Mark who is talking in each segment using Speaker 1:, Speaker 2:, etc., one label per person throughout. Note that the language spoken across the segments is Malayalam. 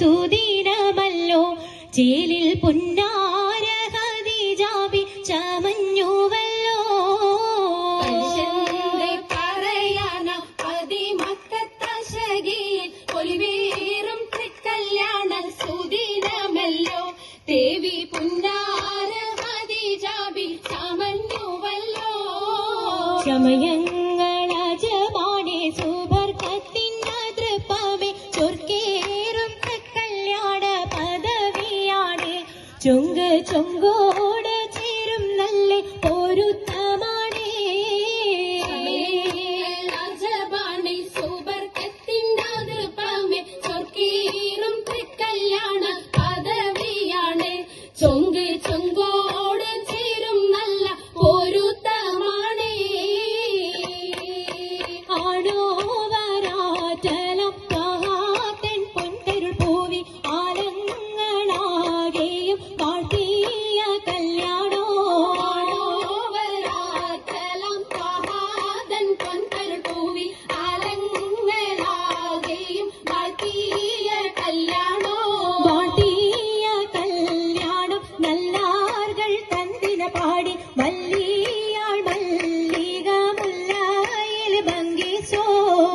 Speaker 1: സുദിനമല്ലോ ചേലിൽ പുന്നാര ഖദീജാബി ചമഞ്ഞുവല്ലോ
Speaker 2: പറയാന പതിമക്കത്തശകിയിൽ ഒലിവേറും തൃക്കല്യാണ സുദിനമല്ലോ ദേവി പുന്നാര ഖദീജാബി ചമഞ്ഞുവല്ലോ
Speaker 1: ചമയങ്ങളജമാണേ സുബർക്കത്തിനതൃപ്പമേ ചൊർക്കേറും കല്യാണ പദവിയാണേ ചൊങ്ക് ചൊങ്കോട് ചേരും നല്ല പൊരുത്തമാണേ
Speaker 2: രാജബാണേ സുബർക്കത്തിനതൃപ്പമേ ചൊർക്കേറും കല്യാണ പദവിയാണേ ചൊങ്ക് ചൊങ്കോട് ചേരും നല്ല പൊരുത്തമാണേ
Speaker 1: ആണോവരാറ്റലം മഹാത്തൻ പൊൻകരുൾ പൂവി ആലങ്ങളാകെയും വാഴ്ത്തിയ കല്യാണോ
Speaker 2: ആണോവരാറ്റലം മഹാതൻ പൊൻകരുൾ പൂവി ആലങ്ങളാകെയും വാഴ്ത്തിയ കല്യാണോ
Speaker 1: വാഴ്ത്തിയ കല്യാണം നല്ലാർകൾ തന്തിന പാടി മല്ലിയാൾ മല്ലിക മുല്ലയിൽ ഭംഗിസോ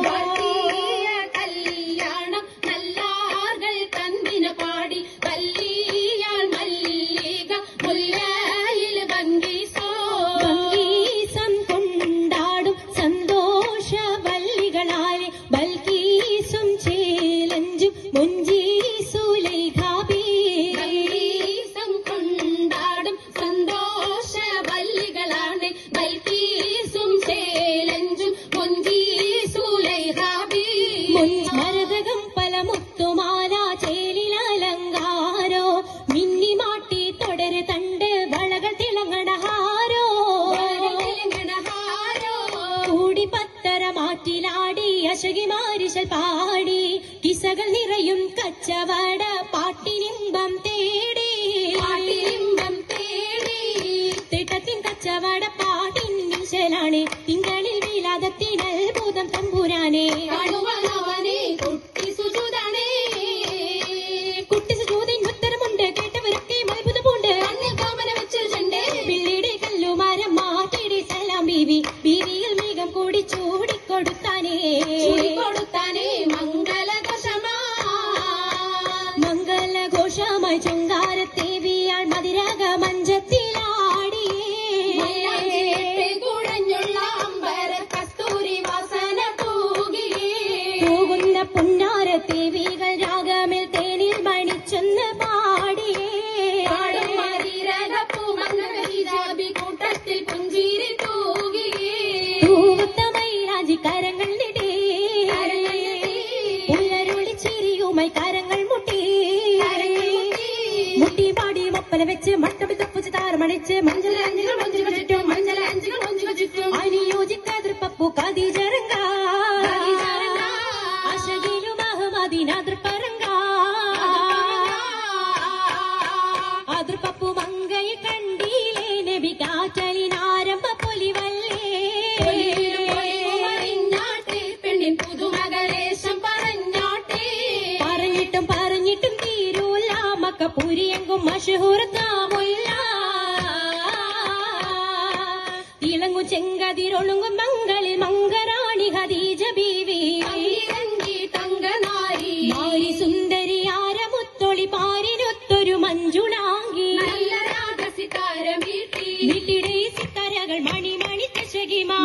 Speaker 2: വാഴ്ത്തിയ കല്യാണം നല്ലാർകൾ തന്തിന പാടി വല്ലിയാൾ മല്ലിക മുല്ലയിൽ ഭംഗിസോ
Speaker 1: ഭംഗീസം കൊണ്ടാടും സന്തോഷ വല്ലികളാലെ ബൽക്കീസും ചേലഞ്ചും മുഞ്ചീസുലൈഖാബി
Speaker 2: ബൽക്കീസും കൊണ്ടാടും സന്തോഷ വല്ലികളാണ് ബൽക്കീസും ചേലഞ്ചും മുഞ്ചീസുലൈഖാബി
Speaker 1: മരതകം പല മുത്തുമാല ചേലിലലങ്കാരോ മിന്നിമാട്ടി തുടര് തണ്ട് വളകൾ തിളങ്ങണഹാരോ കൂടി പത്തര മാറ്റിലാടി അശകിമാരിശൽ പാടി കിസകൾ നിറയും കച്ചവട പാട്ടിനിമ്പം തേടി തിട്ടത്തിൻ കച്ചവട പാട്ടിൻ നിശലാണ് തിങ്കളിൽ വിലാദത്തിനൽ ഭൂതം തമ്പുരാനെ
Speaker 2: കാണുവാനവനെ കുട്ടി സുജൂതാണേ
Speaker 1: കുട്ടി സുജൂതിൻ ഉത്തരമുണ്ട് കേട്ടവരൊക്കെ അത്ഭുതമുണ്ട്
Speaker 2: കണ്ണിൽ കാമന വെച്ചിട്ടുണ്ട്
Speaker 1: പിള്ളിയുടെ കല്ലുമാരം മാറ്റിയുടെ സലാം ബീവി ബീവിയിൽ മേഘം കൂടി ചൂടിക്കൊടുത്താനേ മംഗളഘോഷമായി ചൊങ്കാരത്തേവിയാൾ മതിരാഗ മഞ്ചത്തിലാടിയേ
Speaker 2: കുഴഞ്ഞുള്ള അമ്പര കസ്തൂരി വാസന
Speaker 1: പോകുന്ന പുന്നാരത്തേവികൾ രാഗമിൽ തേനിൽ മണിച്ചൊന്ന് പാടിയേ
Speaker 2: കൂട്ടത്തിൽ പുഞ്ചിരി
Speaker 1: തൂവത്തമൈരാജി കരങ്ങൾ നെടേ ഉള്ളരുളി ചിരിയുമായി കരങ്ങൾ മുട്ടി മുട്ടി പാടി മപ്പല വെച്ച് മട്ടപ്പി തപ്പുച്ച് താരമണിച്ച് മഞ്ചല അഞ്ചുകൾ ചുറ്റും അനുയോജിക്കാതിർപ്പപ്പു കതിജറങ്ക അശകിലും അഹമ്മദിനാതിർപ്പറങ്ക അതിർപ്പപ്പു മങ്കയെ കണ്ടീലേ നബി കാറ്റലിനാരംഭ പൊലിവല്ലേ
Speaker 2: പെണ്ണിൻ പുതുമകളേശം
Speaker 1: പറഞ്ഞിട്ടും തീരൂല മക്കപ്പൂരിയെങ്കും മഷഹൂർത്താമുല്ല തിളങ്ങും ചെങ്കതിരൊളുങ്ങും മംഗളിൽ മംഗറാണി ഖദീജ ബീവി
Speaker 2: തങ്കനാരി
Speaker 1: മാരി സുന്ദരി ആരമുത്തൊളി പാരിനൊത്തൊരു മഞ്ജുളാങ്കി
Speaker 2: നല്ല രാഗസിതാരം വീട്ടി
Speaker 1: വീട്ടിടെ സിത്താരകൾ മണിമണി തശകിമാ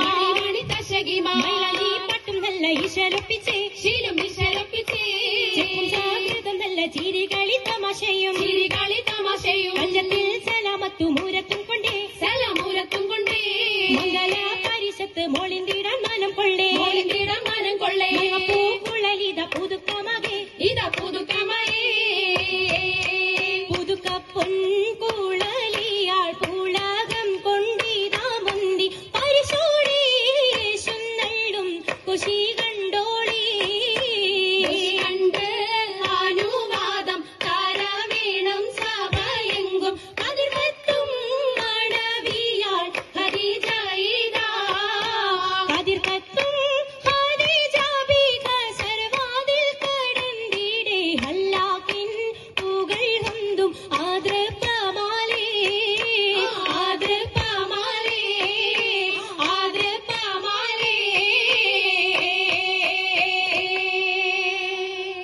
Speaker 1: പട്ടും നല്ല ഈശലൊപ്പിച്ചേ
Speaker 2: ശീലം വിശലപ്പിച്ചേ
Speaker 1: സാകൃതം നല്ല ചിരികളി തമാശയും കഞ്ചത്തിൽ സലാമത്തു മൂരത്തും കൊണ്ടേ മംഗള പരിശത്ത് മോളിന്തിടാൻ മനം കൊള്ളേ
Speaker 2: മനം കൊള്ളേ
Speaker 1: പൂക്കുഴലിത പുതുക്കമാകെ
Speaker 2: ഇതാ പുതു